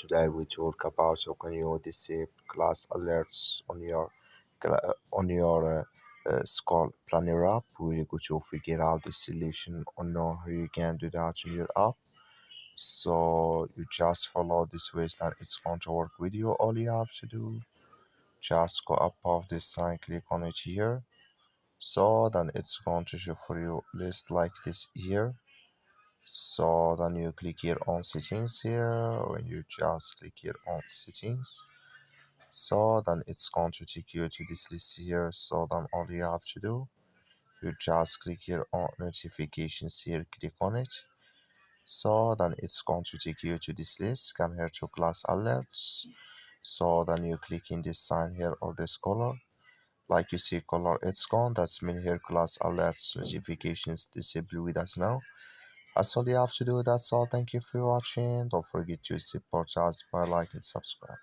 Today we talk about how can you disable class alerts on your school planner app. We're going to figure out the solution on how you can do that on your app. So you just follow this ways and it's going to work with you. All you have to do, just go above this sign, click on it here. So then it's going to show for you list like this here. So then you click here on settings here. When you just click here on settings, so then it's going to take you to this list here. So then all you have to do, you just click here on notifications here, click on it. So then it's going to take you to this list. Come here to class alerts. So then you click in this sign here or this color. Like you see color, it's gone. That's mean here class alerts notifications disable with us now. That's all you have to do. That's all. Thank you for watching. Don't forget to support us by like and subscribe.